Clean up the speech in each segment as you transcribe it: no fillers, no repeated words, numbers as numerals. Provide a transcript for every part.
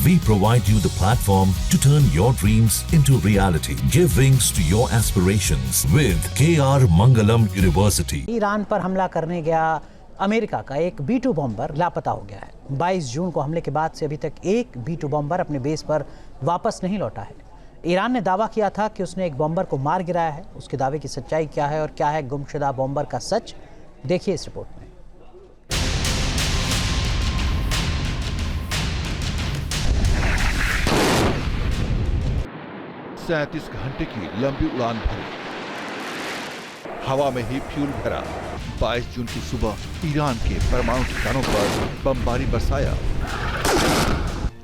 We provide you the platform to turn your dreams into reality. Give wings to your aspirations with KR Mangalam University. Iran पर हमला करने गया America का एक B-2 bomber लापता हो गया है। 22 जून को हमले के बाद से अभी तक एक B-2 बॉम्बर अपने बेस पर वापस नहीं लौटा है। ईरान ने दावा किया था कि उसने एक बॉम्बर को मार गिराया है। उसके दावे की सच्चाई क्या है और क्या है गुमशुदा बॉम्बर का सच, देखिए इस रिपोर्ट में। 37 घंटे की लंबी उड़ान भरी, हवा में ही फ्यूल भरा, 22 जून की सुबह ईरान के परमाणु ठिकानों पर बमबारी बरसाया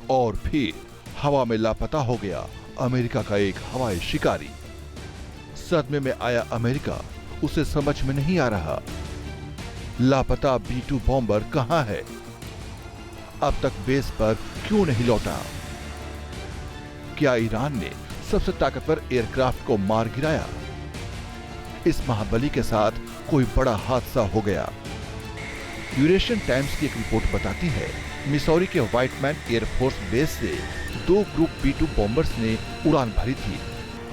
और फिर हवा में लापता हो गया अमेरिका का एक हवाई शिकारी। सदमे में आया अमेरिका, उसे समझ में नहीं आ रहा लापता B-2 बॉम्बर कहां है, अब तक बेस पर क्यों नहीं लौटा। क्या ईरान ने सबसे ताकतवर एयरक्राफ्ट को मार गिराया? इस महाबली के साथ कोई बड़ा हादसा हो गया। यूरेशियन टाइम्स की एक रिपोर्ट बताती है, मिसौरी के व्हाइटमैन एयरफोर्स बेस से 2 ग्रुप B-2 बॉम्बर्स ने उड़ान भरी थी।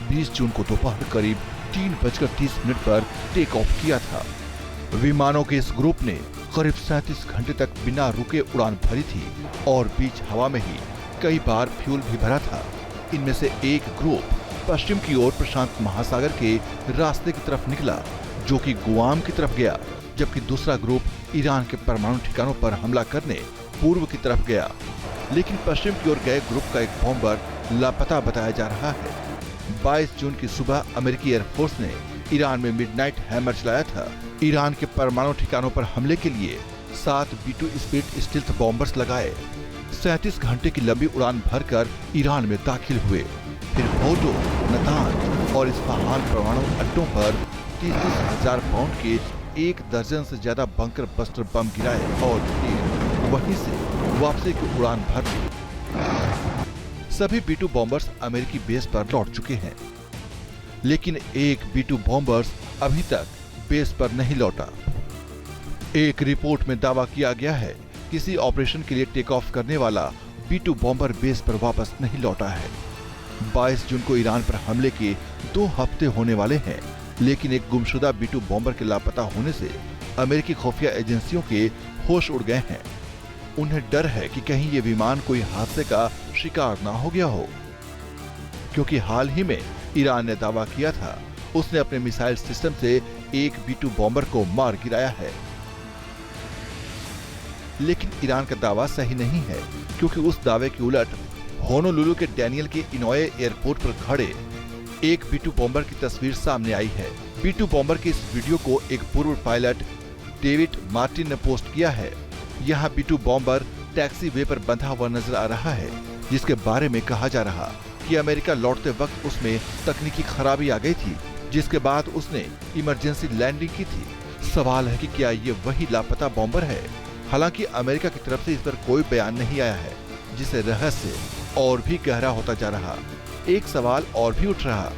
20 जून को दोपहर करीब 3:30 पर टेक ऑफ किया था। विमानों के इस ग्रुप ने करीब 37 घंटे तक बिना रुके उड़ान भरी थी और बीच हवा में ही कई बार फ्यूल भी भरा था। इनमें से एक ग्रुप पश्चिम की ओर प्रशांत महासागर के रास्ते की तरफ निकला, जो कि गुआम की तरफ गया, जबकि दूसरा ग्रुप ईरान के परमाणु ठिकानों पर हमला करने पूर्व की तरफ गया। लेकिन पश्चिम की ओर गए ग्रुप का एक बॉम्बर लापता बताया जा रहा है। 22 जून की सुबह अमेरिकी एयरफोर्स ने ईरान में मिडनाइट हैमर चलाया था। ईरान के परमाणु ठिकानों पर हमले के लिए 7 B-2 स्पिरिट स्टील्थ बॉम्बर्स लगाए। 37 घंटे की लंबी उड़ान भरकर ईरान में दाखिल हुए। फिर फोर्डो, नतांज और इस्फहान परमाणु अड्डों पर 30,000 पाउंड के 1 दर्जन से ज्यादा बंकर बस्टर बम गिराए और फिर वहीं से वापसी की उड़ान भर दी। सभी B-2 बॉम्बर्स अमेरिकी बेस पर लौट चुके हैं, लेकिन एक B-2 बॉम्बर्स अभी तक बेस पर नहीं लौटा। एक रिपोर्ट में दावा किया गया है, किसी ऑपरेशन के लिए टेक ऑफ करने वाला B-2 बॉम्बर बेस पर वापस नहीं लौटा है। 22 जून को ईरान पर हमले के 2 हफ्ते होने वाले हैं, लेकिन एक गुमशुदा B-2 बॉम्बर के लापता होने से अमेरिकी खुफिया एजेंसियों के होश उड़ गए हैं। उन्हें डर है कि कहीं ये विमान कोई हादसे का शिकार ना हो गया हो, क्योंकि हाल ही में ईरान ने दावा किया था उसने अपने मिसाइल सिस्टम से एक B-2 बॉम्बर को मार गिराया है। लेकिन ईरान का दावा सही नहीं है, क्योंकि उस दावे की उलट होनोलुलु के डैनियल के इनोये एयरपोर्ट पर खड़े एक B-2 बॉम्बर की तस्वीर सामने आई है। B-2 बॉम्बर के इस वीडियो को एक पूर्व पायलट डेविड मार्टिन ने पोस्ट किया है। यहाँ B-2 बॉम्बर टैक्सी वे पर बंधा हुआ नजर आ रहा है, जिसके बारे में कहा जा रहा कि अमेरिका लौटते वक्त उसमें तकनीकी खराबी आ गई थी, जिसके बाद उसने इमरजेंसी लैंडिंग की थी। सवाल है कि क्या ये वही लापता बॉम्बर है? हालांकि अमेरिका की तरफ से इस पर कोई बयान नहीं आया है, जिससे रहस्य और भी गहरा होता जा रहा। एक सवाल और भी उठ रहा,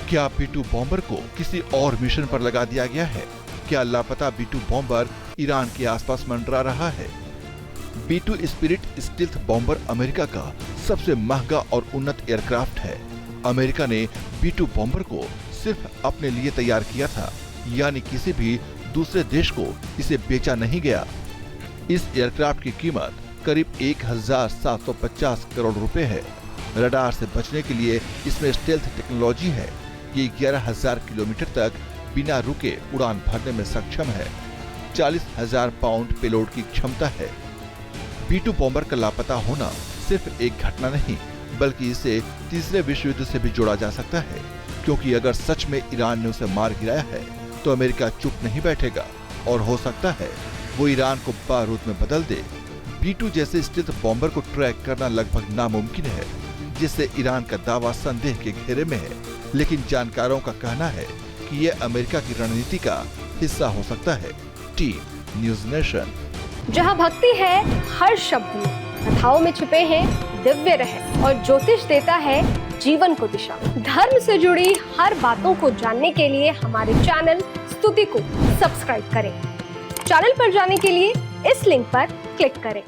क्या B-2 बॉम्बर को किसी और मिशन पर लगा दिया गया है? क्या लापता B-2 बॉम्बर ईरान के आसपास मंडरा रहा है? B-2 spirit stealth bomber America का सबसे महंगा और उन्नत एयरक्राफ्ट है। अमेरिका ने B-2 बॉम्बर को सिर्फ अपने लिए तैयार किया था, यानी किसी भी दूसरे देश को इसे बेचा नहीं गया। इस एयरक्राफ्ट की कीमत करीब 1,750 करोड़ रुपए है। रडार से बचने के लिए इसमें स्टेल्थ टेक्नोलॉजी है। ये 11,000 किलोमीटर तक बिना रुके उड़ान भरने में सक्षम है। 40,000 पाउंड पेलोड की क्षमता है। B-2 बॉम्बर का लापता होना सिर्फ एक घटना नहीं, बल्कि इसे तीसरे विश्व युद्ध से भी जोड़ा जा सकता है, क्योंकि अगर सच में ईरान ने उसे मार गिराया है तो अमेरिका चुप नहीं बैठेगा और हो सकता है वो ईरान को बारूद में बदल दे। B-2 जैसे स्टील्थ बॉम्बर को ट्रैक करना लगभग नामुमकिन है, जिससे ईरान का दावा संदेह के घेरे में है। लेकिन जानकारों का कहना है कि ये अमेरिका की रणनीति का हिस्सा हो सकता है। Team news nation. जहां भक्ति है हर शब्द में, कथाओं में छुपे हैं दिव्य रहस्य और ज्योतिष देता है जीवन को दिशा। धर्म से जुड़ी हर बातों को जानने के लिए हमारे चैनल स्तुति को सब्सक्राइब करें। चैनल पर जाने के लिए इस लिंक पर क्लिक करें।